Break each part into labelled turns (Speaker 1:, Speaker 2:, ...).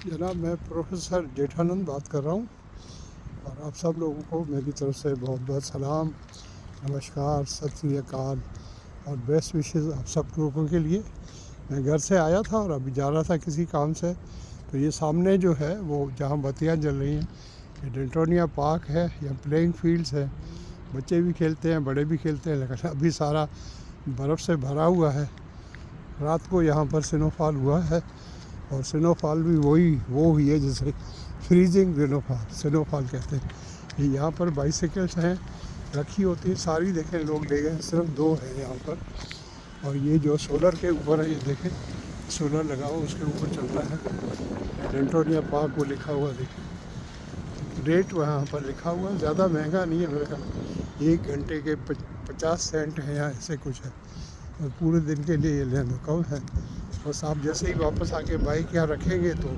Speaker 1: जनाब, मैं प्रोफेसर जेठानंद बात कर रहा हूँ और आप सब लोगों को मेरी तरफ से बहुत बहुत सलाम, नमस्कार, सत श्री अकाल और बेस्ट विशेज़ आप सब लोगों के लिए। मैं घर से आया था और अभी जा रहा था किसी काम से, तो ये सामने जो है वो जहाँ बत्तियाँ जल रही हैं ये डेल्टोनिया पार्क है। यहाँ प्लेइंग फील्ड्स है, बच्चे भी खेलते हैं, बड़े भी खेलते हैं, लेकिन अभी सारा बर्फ़ से भरा हुआ है। रात को यहाँ पर स्नोफॉल हुआ है और स्नोफॉल भी वो हुई है जैसे फ्रीजिंग स्नोफॉल कहते हैं। ये यहाँ पर बाइसिकल्स हैं रखी होती है सारी, देखें लोग ले गए, सिर्फ 2 हैं यहाँ पर। और ये जो सोलर के ऊपर है, ये देखें सोलर लगा हुआ उसके ऊपर चलता है। डेल्टोनिया पार्क वो लिखा हुआ देखें, रेट वहाँ पर लिखा हुआ है, ज़्यादा महंगा नहीं है मेरे ख्याल 1 घंटे के 50 सेंट है या ऐसे कुछ है, और पूरे दिन के लिए ये लेना कम है। बस आप जैसे ही वापस आके बाइक यहाँ रखेंगे तो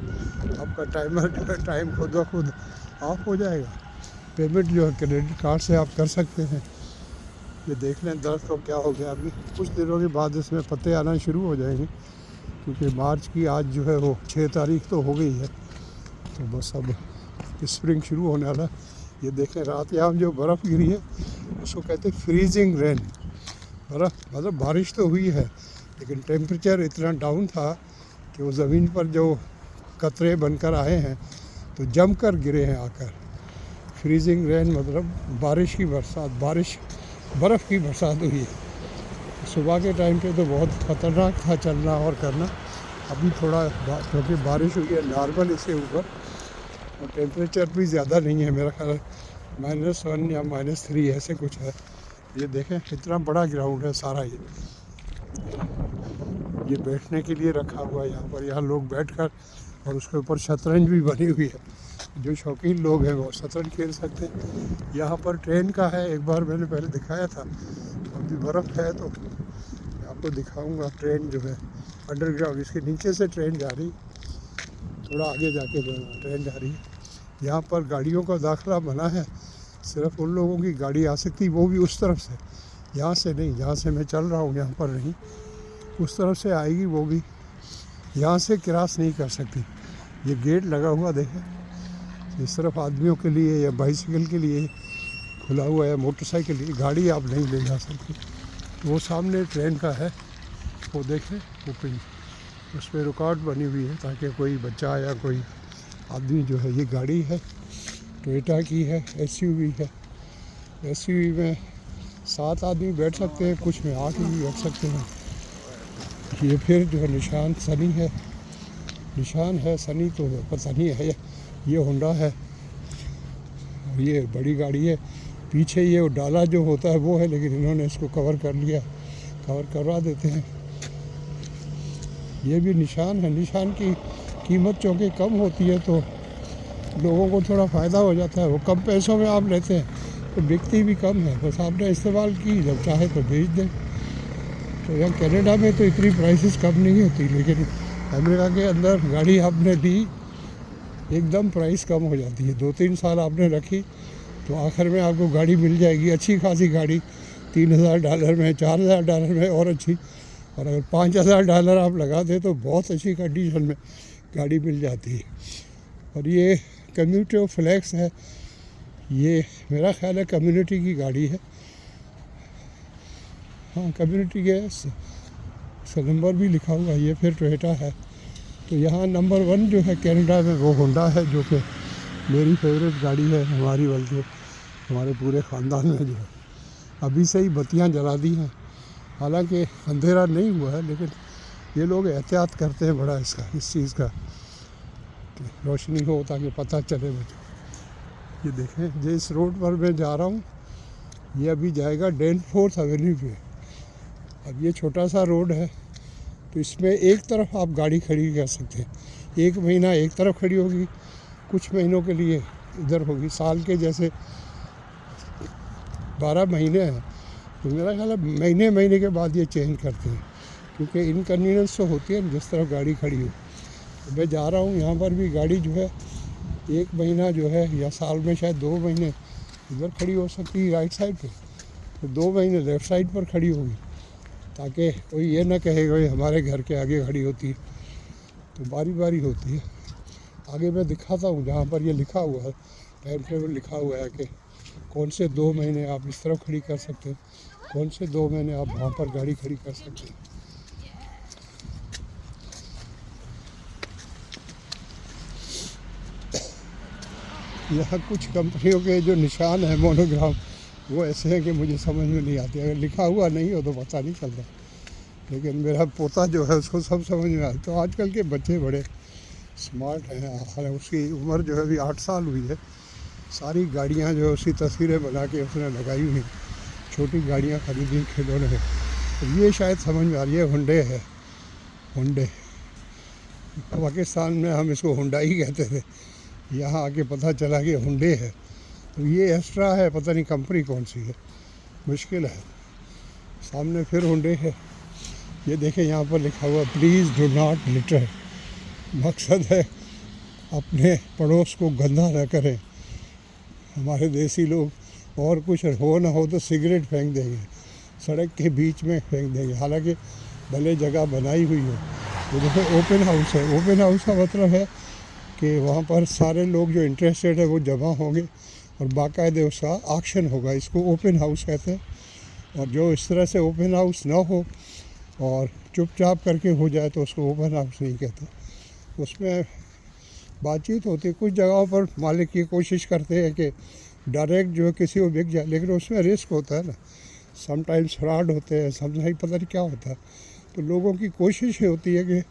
Speaker 1: आपका टाइमर जो है टाइम खुद ब खुद ऑफ हो जाएगा। पेमेंट जो है क्रेडिट कार्ड से आप कर सकते हैं। ये देख लें दरख्त को क्या हो गया, अभी कुछ दिनों के बाद इसमें पत्ते आना शुरू हो जाएंगे, क्योंकि मार्च की आज जो है वो 6 तारीख तो हो गई है, तो बस अब स्प्रिंग शुरू होने वाला। ये देखें रात यहाँ जो बर्फ़ गिरी है उसको कहते हैं फ्रीजिंग रेन। बर्फ़ मतलब बारिश तो हुई है, लेकिन टेम्परेचर इतना डाउन था कि वो ज़मीन पर जो कतरे बनकर आए हैं तो जम कर गिरे हैं आकर। फ्रीजिंग रेन मतलब बारिश की बरसात, बर्फ़ की बरसात हुई है। सुबह के टाइम पे तो बहुत ख़तरनाक था चलना और करना। अभी थोड़ा क्योंकि बारिश हुई है नॉर्मल इससे ऊपर, और टेम्परेचर भी ज़्यादा नहीं है, मेरा ख्याल -1 या -3 ऐसे कुछ है। ये देखें कितना बड़ा ग्राउंड है सारा। ये बैठने के लिए रखा हुआ है यहाँ पर, यहाँ लोग बैठकर, और उसके ऊपर शतरंज भी बनी हुई है। जो शौकीन लोग हैं वो शतरंज खेल सकते हैं। यहाँ पर ट्रेन का है, एक बार मैंने पहले दिखाया था, अभी बर्फ़ है तो आपको दिखाऊंगा। ट्रेन जो है अंडरग्राउंड, इसके नीचे से ट्रेन जा रही, थोड़ा आगे जाके जो ट्रेन जा रही है। यहाँ पर गाड़ियों का दाखिला बना है, सिर्फ उन लोगों की गाड़ी आ सकती, वो भी उस तरफ से, यहाँ से नहीं, जहाँ से मैं चल रहा हूँ यहाँ पर नहीं, उस तरफ से आएगी, वो भी यहाँ से क्रॉस नहीं कर सकती। ये गेट लगा हुआ देखें, इस तरफ आदमियों के लिए या बाइसिकल के लिए खुला हुआ है, मोटरसाइकिल के लिए गाड़ी आप नहीं ले जा सकती। वो सामने ट्रेन का है, वो देखें, वो पिन उस पर रिकॉर्ड बनी हुई है ताकि कोई बच्चा या कोई आदमी जो है, ये गाड़ी है टोयोटा की है, SUV है। SUV में 7 आदमी बैठ सकते हैं, कुछ में 8 भी बैठ सकते हैं। ये फिर जो है निशान है सनी तो पता नहीं है, ये होंडा है और ये बड़ी गाड़ी है। पीछे ये डाला जो होता है वो है, लेकिन इन्होंने इसको कवर करवा देते हैं। ये भी निशान है, निशान की कीमत चूँकि कम होती है तो लोगों को थोड़ा फ़ायदा हो जाता है। वो कम पैसों में आप लेते हैं तो बिकती भी कम है, बस आपने इस्तेमाल की, जब चाहे तो बेच दें। तो यहाँ कनाडा में तो इतनी प्राइसेस कम नहीं होती, लेकिन अमेरिका के अंदर गाड़ी आपने ली एकदम प्राइस कम हो जाती है। 2-3 साल आपने रखी तो आखिर में आपको गाड़ी मिल जाएगी, अच्छी खासी गाड़ी, $3000 में, $4000 में और अच्छी। और अगर $5000 आप लगा दें तो बहुत अच्छी कंडीशन में गाड़ी मिल जाती है। और ये कम्यूनिटी फ्लैक्स है, ये मेरा ख्याल है कम्युनिटी की गाड़ी है। हाँ, कम्युनिटी के नंबर भी लिखा हुआ है, ये फिर टोयोटा है। तो यहाँ नंबर 1 जो है कनाडा में वो होंडा है, जो कि मेरी फेवरेट गाड़ी है हमारी, बल्कि हमारे पूरे ख़ानदान में जो है। अभी से ही बत्तियाँ जला दी हैं, हालांकि अंधेरा नहीं हुआ है, लेकिन ये लोग एहतियात करते हैं बड़ा इस चीज़ का कि रोशनी हो ताकि पता चले मुझे। ये देखें, जिस रोड पर मैं जा रहा हूँ ये अभी जाएगा डेनफोर्थ एवेन्यू पे। अब ये छोटा सा रोड है तो इसमें एक तरफ आप गाड़ी खड़ी कर सकते हैं। 1 महीना एक तरफ खड़ी होगी, कुछ महीनों के लिए इधर होगी। साल के जैसे 12 महीने हैं, तो मेरा ख्याल है महीने के बाद ये चेंज करते हैं, क्योंकि इनकन्वीनियंस तो होती है जिस तरफ गाड़ी खड़ी हो। तो मैं जा रहा हूँ यहाँ पर भी गाड़ी जो है 1 महीना जो है, या साल में शायद 2 महीने इधर खड़ी हो सकती है राइट साइड पे, तो 2 महीने लेफ़्ट साइड पर खड़ी होगी, ताकि कोई ये ना कहे भाई हमारे घर के आगे खड़ी होती है। तो बारी बारी होती है। आगे मैं दिखाता हूँ जहाँ पर ये लिखा हुआ है, टाइम टेबल लिखा हुआ है कि कौन से 2 महीने आप इस तरफ खड़ी कर सकते हैं, कौन से 2 महीने आप वहाँ पर गाड़ी खड़ी कर सकते हैं। यहाँ कुछ कंपनियों के जो निशान हैं मोनोग्राम, वो ऐसे हैं कि मुझे समझ में नहीं आते। अगर लिखा हुआ नहीं हो तो पता नहीं चलता, लेकिन मेरा पोता जो है उसको सब समझ में आता। तो आजकल के बच्चे बड़े स्मार्ट हैं। उसकी उम्र जो है अभी 8 साल हुई है। सारी गाड़ियाँ जो है उसकी तस्वीरें बना के उसने लगाई हुई, छोटी गाड़ियाँ खरीदी खिलौने। तो ये शायद समझ में आ रही है, हुंडे है, हुंडे। पाकिस्तान में हम इसको हुंडई कहते थे, यहाँ आके पता चला कि हुंडे है। तो ये एक्स्ट्रा है, पता नहीं कंपनी कौन सी है, मुश्किल है। सामने फिर हुंडे है। ये देखें यहाँ पर लिखा हुआ प्लीज़ डू नॉट लिटर। मकसद है अपने पड़ोस को गंदा न करें। हमारे देसी लोग और कुछ हो ना हो तो सिगरेट फेंक देंगे, सड़क के बीच में फेंक देंगे, हालांकि भले जगह बनाई हुई हो। ये देखो ओपन हाउस है। ओपन हाउस का मतलब है कि वहाँ पर सारे लोग जो इंटरेस्टेड है वो जमा होंगे और बाकायदे उसका ऑक्शन होगा। इसको ओपन हाउस कहते हैं। और जो इस तरह से ओपन हाउस ना हो और चुपचाप करके हो जाए तो उसको ओपन हाउस नहीं कहते। उसमें बातचीत होती है। कुछ जगहों पर मालिक ये कोशिश करते हैं कि डायरेक्ट जो है किसी को बिक जाए, लेकिन उसमें रिस्क होता है ना। समटाइम्स फ्रॉड होते हैं, समटाइम्स पता नहीं क्या होता है। तो लोगों की कोशिश ये होती है कि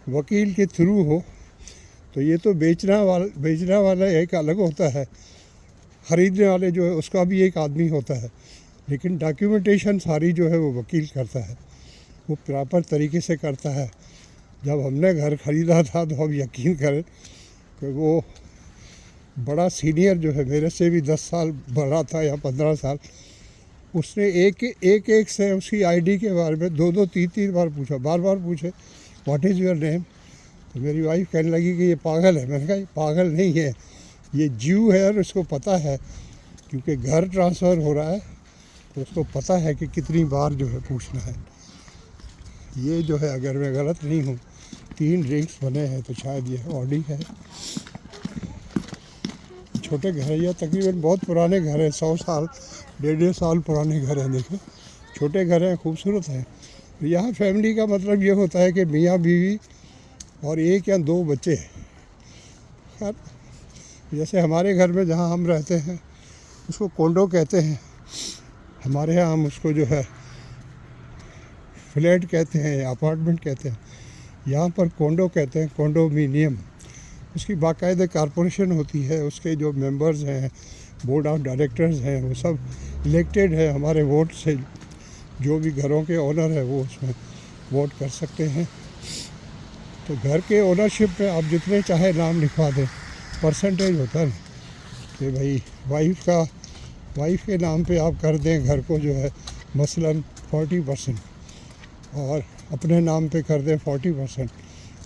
Speaker 1: वकील के थ्रू हो। तो ये तो बेचने वाला एक अलग होता है, ख़रीदने वाले जो है उसका भी एक आदमी होता है, लेकिन डॉक्यूमेंटेशन सारी जो है वो वकील करता है, वो प्रॉपर तरीके से करता है। जब हमने घर ख़रीदा था तो हम यकीन करें कि वो बड़ा सीनियर जो है, मेरे से भी 10 साल बड़ा था या 15 साल, उसने एक से उसकी आईडी के बारे में 2-2, 3-3 बार पूछा, बार पूछे व्हाट इज़ योर नेम। तो मेरी वाइफ कहने लगी कि ये पागल है। मैंने कहा ये पागल नहीं है, ये जीव है और उसको पता है, क्योंकि घर ट्रांसफ़र हो रहा है तो उसको पता है कि कितनी बार जो है पूछना है। ये जो है, अगर मैं गलत नहीं हूँ, 3 ड्रिंक्स बने हैं, तो शायद ये ऑडी है। छोटे घर है, यह तकरीबन बहुत पुराने घर हैं, 100 साल 150 साल पुराने घर हैं। देखो छोटे घर हैं, खूबसूरत हैं। यहाँ फैमिली का मतलब ये होता है कि मियाँ बीवी और 1 या 2 बच्चे। खैर जैसे हमारे घर में जहाँ हम रहते हैं उसको कोंडो कहते हैं, हमारे यहाँ हम उसको जो है फ्लैट कहते हैं या अपार्टमेंट कहते हैं। यहाँ पर कोंडो कहते हैं, कोंडोमिनियम। उसकी बाकायदे कॉरपोरेशन होती है, उसके जो मेंबर्स हैं, बोर्ड ऑफ डायरेक्टर्स हैं, वो सब इलेक्टेड है हमारे वोट से। जो भी घरों के ओनर है वो उसमें वोट कर सकते हैं। तो घर के ओनरशिप पे आप जितने चाहे नाम लिखवा दें, परसेंटेज होता है ना कि भाई वाइफ के नाम पे आप कर दें घर को जो है मसलन 40%, और अपने नाम पे कर दें 40%,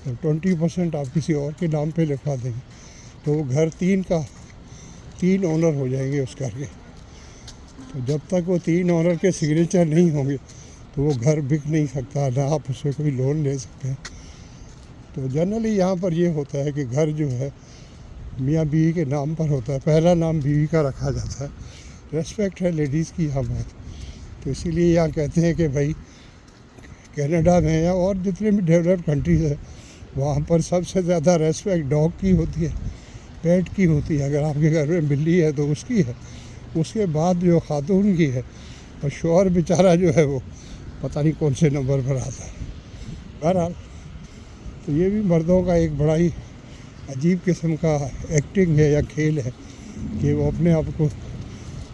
Speaker 1: तो 20% आप किसी और के नाम पे लिखवा देंगे, तो वो घर 3 ओनर हो जाएंगे उस घर के। तो जब तक वो 3 ओनर के सिग्नेचर नहीं होंगे तो वो घर बिक नहीं सकता, ना आप उससे कोई लोन ले सकते हैं। तो जनरली यहाँ पर ये होता है कि घर जो है मियाँ बीवी के नाम पर होता है, पहला नाम बीवी का रखा जाता है। रेस्पेक्ट है लेडीज़ की यहाँ बहुत। तो इसीलिए यहाँ कहते हैं कि भाई कनाडा में या और जितने भी डेवलप्ड कंट्रीज़ है वहाँ पर सबसे ज़्यादा रेस्पेक्ट डॉग की होती है, पेट की होती है। अगर आपके घर में बिल्ली है तो उसकी है, उसके बाद जो खातून की है, और शौहर बेचारा जो है वो पता नहीं कौन से नंबर पर आता है। बहरहाल तो ये भी मर्दों का एक बड़ा ही अजीब किस्म का एक्टिंग है या खेल है कि वो अपने आप को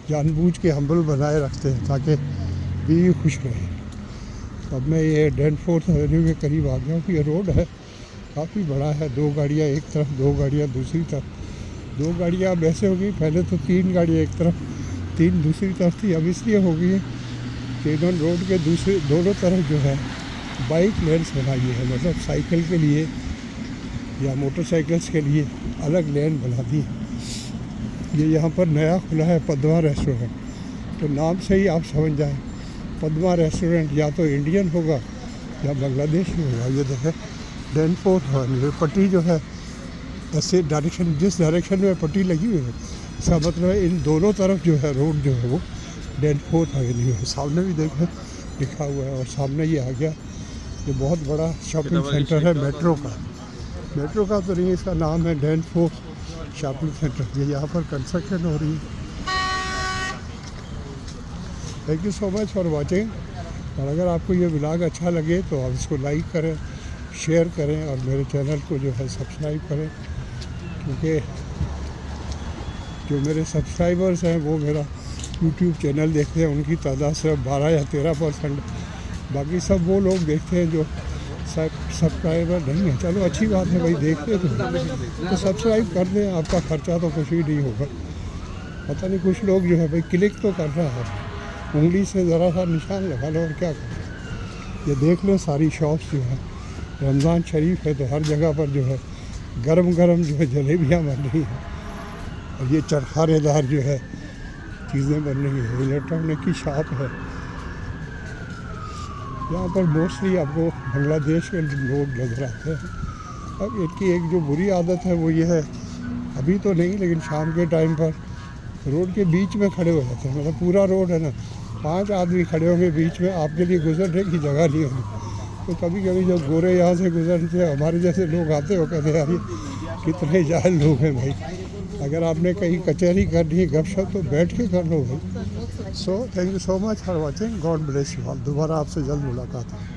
Speaker 1: जानबूझ के हम्बल बनाए रखते हैं ताकि बीवी खुश रहे। तो अब मैं ये डेनफोर्थ एवेन्यू के करीब आ गया हूँ। ये रोड है काफ़ी बड़ा है, 2 गाड़ियाँ एक तरफ, 2 गाड़ियाँ दूसरी तरफ। 2 गाड़ियाँ अब ऐसे हो गई, पहले तो 3 गाड़ियाँ एक तरफ 3 दूसरी तरफ थी। अब इसलिए हो गई है कि इन्होंने रोड के दोनों तरफ जो है बाइक लेन्स बनाई है, मतलब साइकिल के लिए या मोटरसाइकिल्स के लिए अलग लेन बना दी है। ये यहाँ पर नया खुला है पद्मा रेस्टोरेंट। तो नाम से ही आप समझ जाएं, पद्मा रेस्टोरेंट या तो इंडियन होगा या बांग्लादेशी होगा। ये देखें डेनफोर्थ एवेन्यू, पट्टी जो है ऐसे डायरेक्शन, जिस डायरेक्शन में पट्टी लगी हुई है, इसका मतलब है इन दोनों तरफ जो है रोड जो है वो डेनफोर्थ एवेन्यू है। सामने भी देखें लिखा हुआ है, और सामने ये आ गया, ये बहुत बड़ा शॉपिंग सेंटर है मेट्रो का। मेट्रो का तो नहीं, इसका नाम है डेनफोर्थ शॉपिंग सेंटर। ये यहाँ पर कंस्ट्रक्शन हो रही है। Thank you so much for watching. और अगर आपको ये व्लॉग अच्छा लगे तो आप इसको लाइक करें, शेयर करें, और मेरे चैनल को जो है सब्सक्राइब करें, क्योंकि जो मेरे सब्सक्राइबर्स हैं वो मेरा यूट्यूब चैनल देखते हैं, उनकी तादाद सिर्फ 12 या 13%। बाकी सब वो लोग देखते हैं जो सब्सक्राइबर नहीं है। चलो अच्छी बात है भाई, देखते तो सब्सक्राइब कर दें, आपका ख़र्चा तो कुछ भी नहीं होगा। पता नहीं कुछ लोग जो है भाई क्लिक तो कर रहा है, उंगली से ज़रा सा निशान लगा लो और क्या करें। ये देख लो सारी शॉप्स जो है, रमज़ान शरीफ है तो हर जगह पर जो है गरम गरम जो है जलेबियाँ बन रही हैं, और ये चरखारेदार जो है चीज़ें बन रही हैं। इलेक्ट्रॉनिक की शॉप है यहाँ पर, मोस्टली आपको बांग्लादेश के लोग नज़र आते हैं। अब इनकी एक जो बुरी आदत है वो ये है, अभी तो नहीं लेकिन शाम के टाइम पर रोड के बीच में खड़े हो जाते हैं। मतलब पूरा रोड है ना, 5 आदमी खड़े होंगे बीच में, आपके लिए गुजरने की जगह नहीं होगी। तो कभी कभी जब गोरे यहाँ से गुजरते हैं, हमारे जैसे लोग आते हो, कहते यार ये कितने जाहिल लोग हैं भाई। अगर आपने कहीं कचहरी करनी है गपशप तो बैठ के कर लो भाई। So thank you so much for watching. God bless you all. दोबारा आपसे जल्द मुलाकात है।